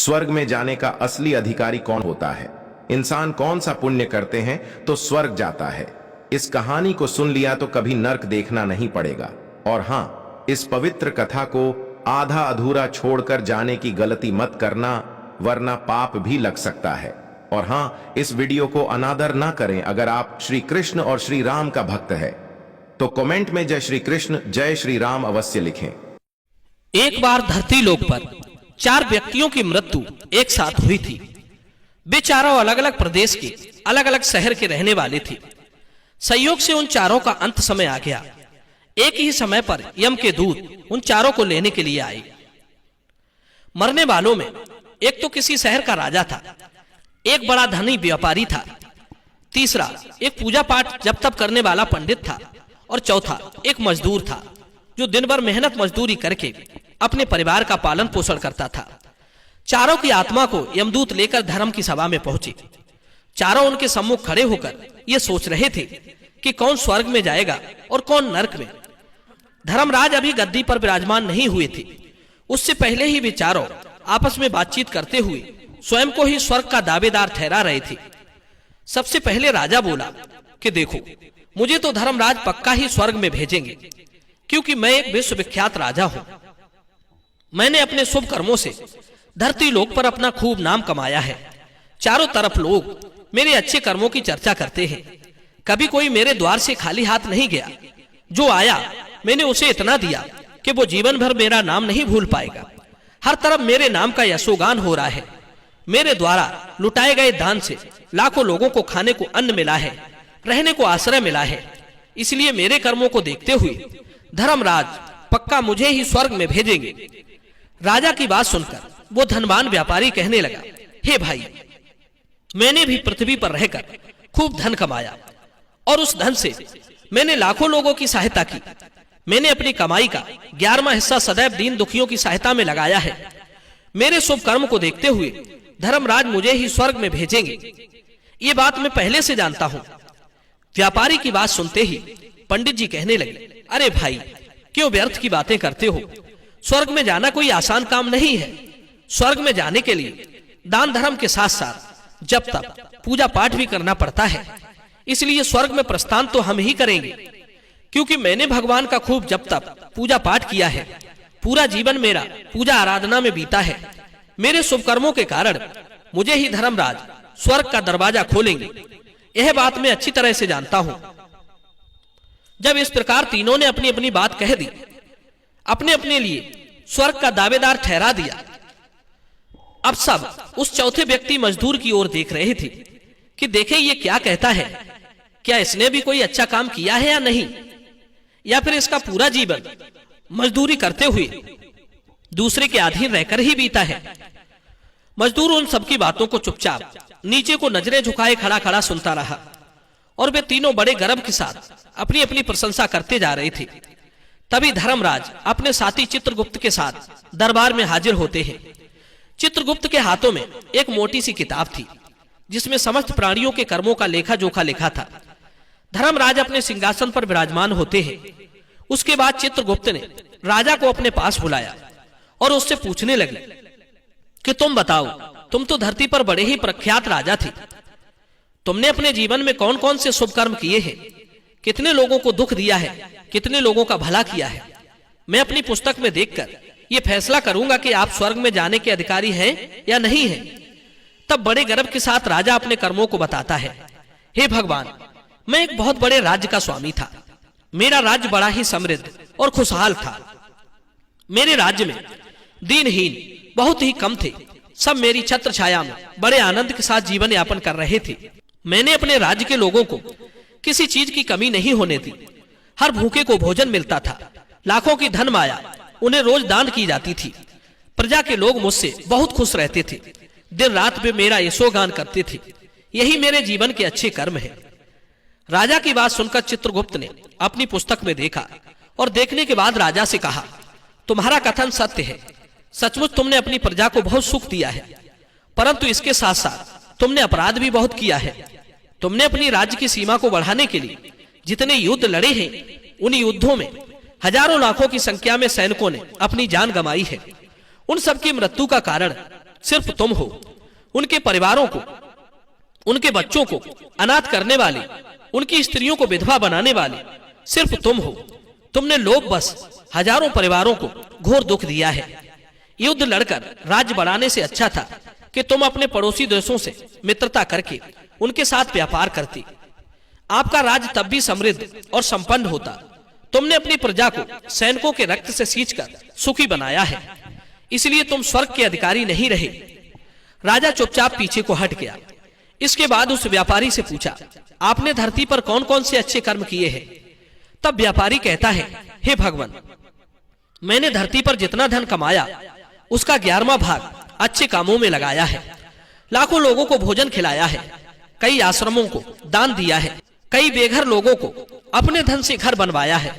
स्वर्ग में जाने का असली अधिकारी कौन होता है? इंसान कौन सा पुण्य करते हैं तो स्वर्ग जाता है? इस कहानी को सुन लिया तो कभी नर्क देखना नहीं पड़ेगा। और हां, इस पवित्र कथा को आधा अधूरा छोड़कर जाने की गलती मत करना, वरना पाप भी लग सकता है। और हां, इस वीडियो को अनादर ना करें। अगर आप श्री कृष्ण और श्री राम का भक्त है तो कमेंट में जय श्री कृष्ण जय श्री राम अवश्य लिखें। एक बार धरती लोक पर 4 व्यक्तियों की मृत्यु एक साथ हुई थी। वे चारों अलग अलग प्रदेश के अलग अलग शहर के रहने वाले थे। संयोग से उन चारों का अंत समय आ गया। एक ही समय पर यम के दूत उन चारों को लेने के लिए आए। मरने वालों में एक तो किसी शहर का राजा था, एक बड़ा धनी व्यापारी था, तीसरा एक पूजा पाठ जप तप करने वाला पंडित था, और चौथा एक मजदूर था जो दिन भर मेहनत मजदूरी करके अपने परिवार का पालन पोषण करता था। चारों की आत्मा को यमदूत लेकर धर्म की सभा में पहुंचे। चारों उनके सम्मुख खड़े होकर ये सोच रहे थे कि कौन स्वर्ग में जाएगा और कौन नरक में। धर्मराज अभी गद्दी पर विराजमान नहीं हुए थे। उससे पहले ही वे चारों आपस में बातचीत करते हुए स्वयं को ही स्वर्ग का दावेदार ठहरा रहे थे। सबसे पहले राजा बोला कि देखो, मुझे तो धर्मराज पक्का ही स्वर्ग में भेजेंगे, क्योंकि मैं एक विश्वविख्यात राजा हूं। मैंने अपने शुभ कर्मों से धरती लोक पर अपना खूब नाम कमाया है। चारों तरफ लोग मेरे अच्छे कर्मों की चर्चा करते हैं। कभी कोई मेरे द्वार से खाली हाथ नहीं गया। जो आया मैंने उसे इतना दिया कि वो जीवन भर मेरा नाम नहीं भूल पाएगा। हर तरफ मेरे नाम का यशोगान हो रहा है। मेरे द्वारा लुटाए गए दान से लाखों लोगों को खाने को अन्न मिला है, रहने को आश्रय मिला है। इसलिए मेरे कर्मों को देखते हुए धर्मराज पक्का मुझे ही स्वर्ग में भेजेंगे। राजा की बात सुनकर वो धनवान व्यापारी कहने लगा, हे भाई, मैंने भी पृथ्वी पर रहकर खूब धन कमाया और उस धन से मैंने लाखों लोगों की सहायता की। मैंने अपनी कमाई का 11वां हिस्सा सदैव दीन दुखियों की सहायता में लगाया है। मेरे शुभ कर्म को देखते हुए धर्मराज मुझे ही स्वर्ग में भेजेंगे, ये बात मैं पहले से जानता हूं। व्यापारी की बात सुनते ही पंडित जी कहने लगे, अरे भाई, क्यों व्यर्थ की बातें करते हो? स्वर्ग में जाना कोई आसान काम नहीं है। स्वर्ग में जाने के लिए दान धर्म के साथ साथ जप तप पूजा पाठ भी करना पड़ता है। इसलिए स्वर्ग में प्रस्थान तो हम ही करेंगे, क्योंकि मैंने भगवान का खूब जप तप पूजा पाठ किया है। पूरा जीवन मेरा पूजा आराधना में बीता है। मेरे शुभ कर्मों के कारण मुझे ही धर्मराज स्वर्ग का दरवाजा खोलेंगे, यह बात मैं अच्छी तरह से जानता हूं। जब इस प्रकार तीनों ने अपनी अपनी बात कह दी, अपने अपने लिए स्वर्ग का दावेदार ठहरा दिया, अब सब उस चौथे व्यक्ति मजदूर की ओर देख रहे थे कि देखे ये क्या कहता है। क्या इसने भी कोई अच्छा काम किया है या नहीं, या फिर इसका पूरा जीवन मजदूरी करते हुए दूसरे के अधीन रहकर ही बीता है। मजदूर उन सबकी बातों को चुपचाप नीचे को नजरें झुकाए खड़ा खड़ा सुनता रहा, और वे तीनों बड़े गर्व के साथ अपनी अपनी प्रशंसा करते जा रहे थे। तभी धर्मराज अपने साथी चित्रगुप्त के साथ दरबार में हाजिर होते हैं। चित्रगुप्त के हाथों में एक मोटी सी किताब थी, जिसमें समस्त प्राणियों के कर्मों का लेखा जोखा लिखा था। धर्मराज अपने सिंहासन पर विराजमान होते हैं। उसके बाद चित्रगुप्त ने राजा को अपने पास बुलाया और उससे पूछने लगे कि तुम बताओ, तुम तो धरती पर बड़े ही प्रख्यात राजा थे। तुमने अपने जीवन में कौन कौन से शुभ कर्म किए हैं? कितने लोगों को दुख दिया है, कितने लोगों का भला किया है? मैं अपनी पुस्तक में देखकर यह फैसला करूंगा कि आप स्वर्ग में जाने के अधिकारी हैं या नहीं हैं। तब बड़े गर्व के साथ राजा अपने कर्मों को बताता है, हे भगवान, मैं एक बहुत बड़े राज्य का स्वामी था। मेरा राज्य बड़ा ही समृद्ध और खुशहाल था। मेरे राज्य में दीनहीन बहुत ही कम थे। सब मेरी छत्र छाया में बड़े आनंद के साथ जीवन यापन कर रहे थे। मैंने अपने राज्य के लोगों को किसी चीज की कमी नहीं होने दी। हर भूखे को भोजन मिलता था। लाखों की धन माया उन्हें रोज दान की जाती थी। प्रजा के लोग मुझसे बहुत खुश रहते थे। दिन रात वे मेरा यशोगान करते थे। यही मेरे जीवन के अच्छे कर्म हैं। राजा की बात सुनकर चित्रगुप्त ने अपनी पुस्तक में देखा और देखने के बाद राजा से कहा, तुम्हारा कथन सत्य है। सचमुच तुमने अपनी प्रजा को बहुत सुख दिया है, परंतु इसके साथ साथ तुमने अपराध भी बहुत किया है। तुमने अपनी राज्य की सीमा को बढ़ाने के लिए जितने युद्ध लड़े हैं, उन युद्धों में हजारों लाखों की संख्या में सैनिकों ने अपनी जान गंवाई है। उन सबकी मृत्यु का कारण सिर्फ तुम हो। उनके परिवारों को, उनके बच्चों को अनाथ करने वाले, उनकी स्त्रियों को विधवा बनाने वाले सिर्फ तुम हो। तुमने लोभ बस हजारों परिवारों को घोर दुख दिया है। युद्ध लड़कर राज्य बढ़ाने से अच्छा था कि तुम अपने पड़ोसी देशों से मित्रता करके उनके साथ व्यापार करती। आपका राज्य तब भी समृद्ध और संपन्न होता। तुमने अपनी प्रजा को सैनिकों के रक्त से सींचकर सुखी बनाया है, इसलिए तुम स्वर्ग के अधिकारी नहीं रहे। राजा चुपचाप पीछे को हट गया। इसके बाद उस व्यापारी से पूछा, आपने धरती पर कौन कौन से अच्छे कर्म किए हैं? तब व्यापारी कहता है, हे भगवान, मैंने धरती पर जितना धन कमाया उसका 11वां भाग अच्छे कामों में लगाया है। लाखों लोगों को भोजन खिलाया है, कई आश्रमों को दान दिया है, कई बेघर लोगों को अपने धन से घर बनवाया है,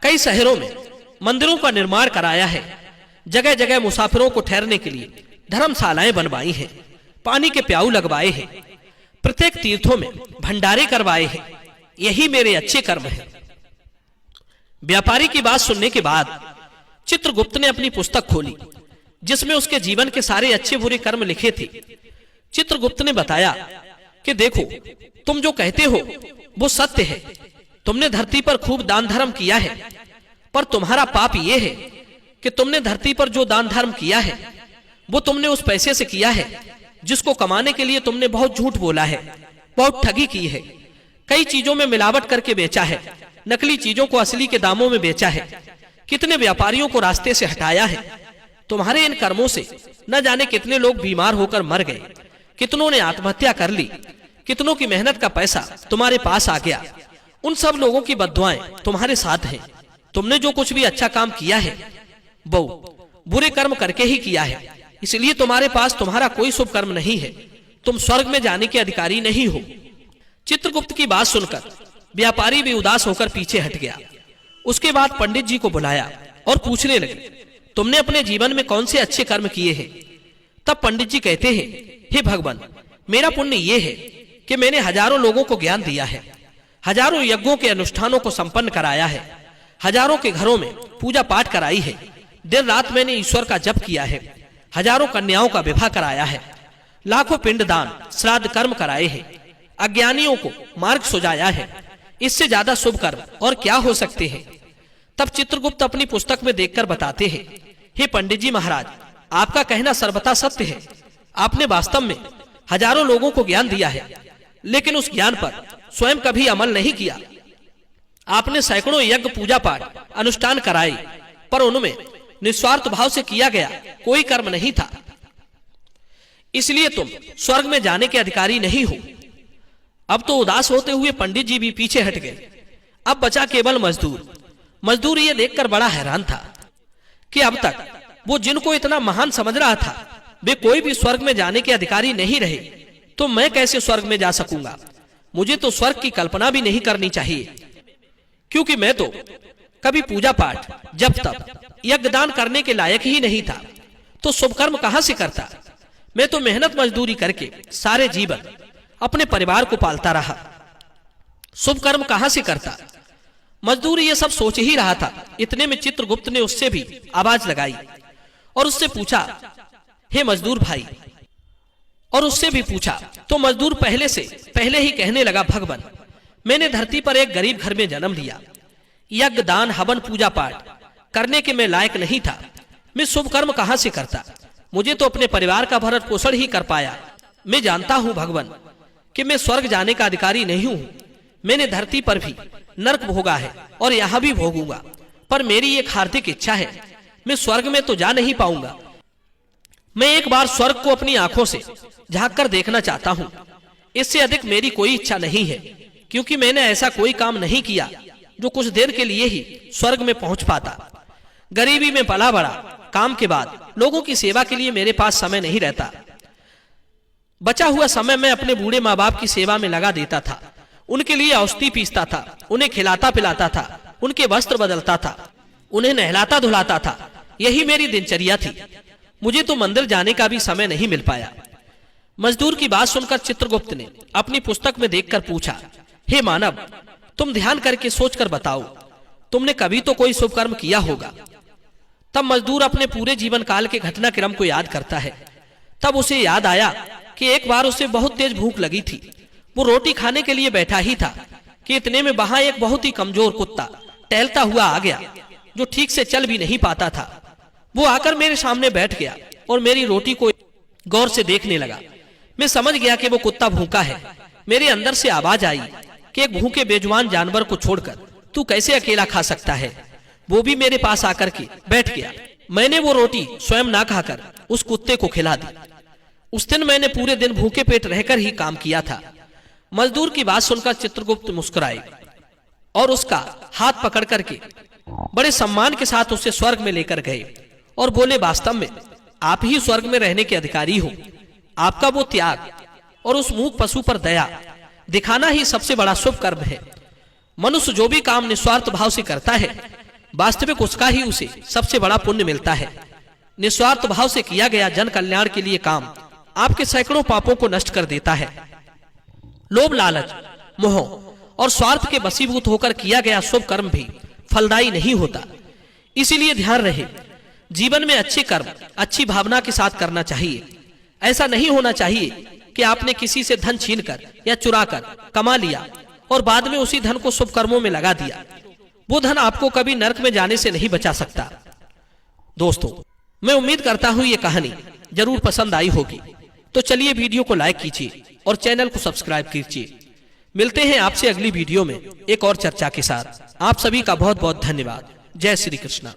कई शहरों में मंदिरों का निर्माण कराया है, जगह जगह मुसाफिरों को ठहरने के लिए धर्मशालाएं बनवाई हैं, पानी के प्याऊ लगवाए हैं, प्रत्येक तीर्थों में भंडारे करवाए हैं। यही मेरे अच्छे कर्म हैं। व्यापारी की बात सुनने के बाद चित्रगुप्त ने अपनी पुस्तक खोली जिसमें उसके जीवन के सारे अच्छे बुरे कर्म लिखे थे। चित्रगुप्त ने बताया कि देखो, तुम जो कहते हो वो सत्य है। तुमने धरती पर खूब दान धर्म किया है, पर तुम्हारा पाप ये है कि तुमने धरती पर जो दान धर्म किया है वो तुमने उस पैसे से किया है जिसको कमाने के लिए तुमने बहुत झूठ बोला है, बहुत ठगी की है, कई चीजों में मिलावट करके बेचा है, नकली चीजों को असली के दामों में बेचा है, कितने व्यापारियों को रास्ते से हटाया है। तुम्हारे इन कर्मों से न जाने कितने लोग बीमार होकर मर गए, कितनों ने आत्महत्या कर ली, कितनों की मेहनत का पैसा तुम्हारे पास आ गया। उन सब लोगों की बद्दुआएं तुम्हारे साथ हैं। तुमने जो कुछ भी अच्छा काम किया है वो बुरे कर्म करके ही किया है, इसलिए तुम्हारे पास तुम्हारा कोई शुभ कर्म नहीं है। तुम स्वर्ग में जाने के अधिकारी नहीं हो। चित्रगुप्त की बात सुनकर व्यापारी भी उदास होकर पीछे हट गया। उसके बाद पंडित जी को बुलाया और पूछने लगे, तुमने अपने जीवन में कौन से अच्छे कर्म किए हैं? तब पंडित जी कहते हैं, हे भगवान, मेरा पुण्य ये है कि मैंने हजारों लोगों को ज्ञान दिया है, हजारों यज्ञों के अनुष्ठानों को संपन्न कराया है, हजारों के घरों में पूजा पाठ कराई है, दिन रात मैंने ईश्वर का जप किया है, हजारों कन्याओं का विवाह कराया है, लाखों पिंडदान श्राद्ध कर्म कराए हैं, अज्ञानियों को मार्ग सुझाया है। इससे ज्यादा शुभ कर्म और क्या हो सकते हैं? तब चित्रगुप्त अपनी पुस्तक में देखकर बताते हैं, हे पंडित जी महाराज, आपका कहना सर्वथा सत्य है। आपने वास्तव में हजारों लोगों को ज्ञान दिया है, लेकिन उस ज्ञान पर स्वयं कभी अमल नहीं किया। आपने सैकड़ों यज्ञ पूजा पाठ अनुष्ठान कराए, पर उनमें निस्वार्थ भाव से किया गया कोई कर्म नहीं था। इसलिए तुम स्वर्ग में जाने के अधिकारी नहीं हो। अब तो उदास होते हुए पंडित जी भी पीछे हट गए। अब बचा केवल मजदूर। मजदूर ये देखकर बड़ा हैरान था कि अब तक वो जिनको इतना महान समझ रहा था वे कोई भी स्वर्ग में जाने के अधिकारी नहीं रहे, तो मैं कैसे स्वर्ग में जा सकूंगा? मुझे तो स्वर्ग की कल्पना भी नहीं करनी चाहिए, क्योंकि मैं तो कभी पूजा पाठ जब तप यज्ञ दान करने के लायक ही नहीं था, तो शुभ कर्म कहां से करता? मैं तो मेहनत मजदूरी करके सारे जीवन अपने परिवार को पालता रहा, शुभ कर्म कहां से करता? मजदूर ये सब सोच ही रहा था। इतने में चित्रगुप्त ने उससे भी आवाज लगाई और उससे पूछा, हे मजदूर भाई, और उससे भी पूछा। तो मजदूर पहले ही कहने लगा, भगवान, मैंने धरती पर एक गरीब घर में जन्म लिया। यज्ञ दान हवन पूजा पाठ करने के मैं लायक नहीं था। मैं शुभ कर्म कहां से करता? मुझे तो अपने परिवार का भरण पोषण ही कर पाया। मैं जानता हूं भगवान कि मैं स्वर्ग जाने का अधिकारी नहीं हूं। मैंने धरती पर भी नरक भोगा है और यहां भी भोगूंगा, पर मेरी एक हार्दिक इच्छा है, मैं स्वर्ग में तो जा नहीं पाऊंगा। मैं एक बार स्वर्ग को अपनी आंखों से झांक कर देखना चाहता हूं। इससे अधिक मेरी कोई इच्छा नहीं है, क्योंकि मैंने ऐसा कोई काम नहीं किया जो कुछ देर के लिए ही स्वर्ग में पहुंच पाता। गरीबी में पला बड़ा, काम के बाद लोगों की सेवा के लिए मेरे पास समय नहीं रहता। बचा हुआ समय मैं अपने बूढ़े माँ बाप की सेवा में लगा देता था। उनके लिए औषधि पीसता था, उन्हें खिलाता पिलाता था, उनके वस्त्र बदलता था, उन्हें नहलाता धुलाता था। यही मेरी दिनचर्या थी। मुझे तो मंदिर जाने का भी समय नहीं मिल पाया। मजदूर की बात सुनकर चित्रगुप्त ने अपनी पुस्तक में देखकर पूछा, हे मानव, तुम ध्यान करके सोचकर बताओ, तुमने कभी तो कोई शुभ कर्म किया होगा। तब मजदूर अपने पूरे जीवन काल के घटनाक्रम को याद करता है। तब उसे याद आया कि एक बार उसे बहुत तेज भूख लगी थी। वो रोटी खाने के लिए बैठा ही था कि इतने में वहां एक बहुत ही कमजोर कुत्ता टहलता हुआ आ गया, जो ठीक से चल भी नहीं पाता था। वो आकर मेरे सामने बैठ गया और मेरी रोटी को गौर से देखने लगा। मैं समझ गया कि वो कुत्ता भूखा है। मेरे अंदर से आवाज आई कि एक भूखे बेजुबान जानवर को छोड़कर तू कैसे अकेला खा सकता है। वो भी मेरे पास आकर के बैठ गया। मैंने वो रोटी स्वयं ना खाकर उस कुत्ते को खिला दी। उस दिन मैंने पूरे दिन भूखे पेट रहकर ही काम किया था। मजदूर की बात सुनकर चित्रगुप्त मुस्कुराए और उसका हाथ पकड़ करके बड़े सम्मान के साथ उसे स्वर्ग में लेकर गए और बोले, वास्तव में आप ही स्वर्ग में रहने के अधिकारी हो। आपका वो त्याग और उस मूक पशु पर दया दिखाना ही सबसे बड़ा शुभ कर्म है। मनुष्य जो भी काम निस्वार्थ भाव से करता है, वास्तविक उसका ही उसे सबसे बड़ा पुण्य मिलता है। निस्वार्थ भाव से किया गया जन कल्याण के लिए काम आपके सैकड़ों पापों को नष्ट कर देता है। लोभ, लालच, मोह और स्वार्थ के वशीभूत होकर किया गया शुभ कर्म भी फलदायी नहीं होता। इसीलिए ध्यान रहे, जीवन में अच्छे कर्म अच्छी भावना के साथ करना चाहिए। ऐसा नहीं होना चाहिए कि आपने किसी से धन छीनकर या चुराकर कमा लिया और बाद में उसी धन को शुभ कर्मों में लगा दिया। वो धन आपको कभी नरक में जाने से नहीं बचा सकता। दोस्तों, मैं उम्मीद करता हूं ये कहानी जरूर पसंद आई होगी। तो चलिए वीडियो को लाइक कीजिए और चैनल को सब्सक्राइब कीजिए। मिलते हैं आपसे अगली वीडियो में एक और चर्चा के साथ। आप सभी का बहुत बहुत धन्यवाद। जय श्री कृष्ण।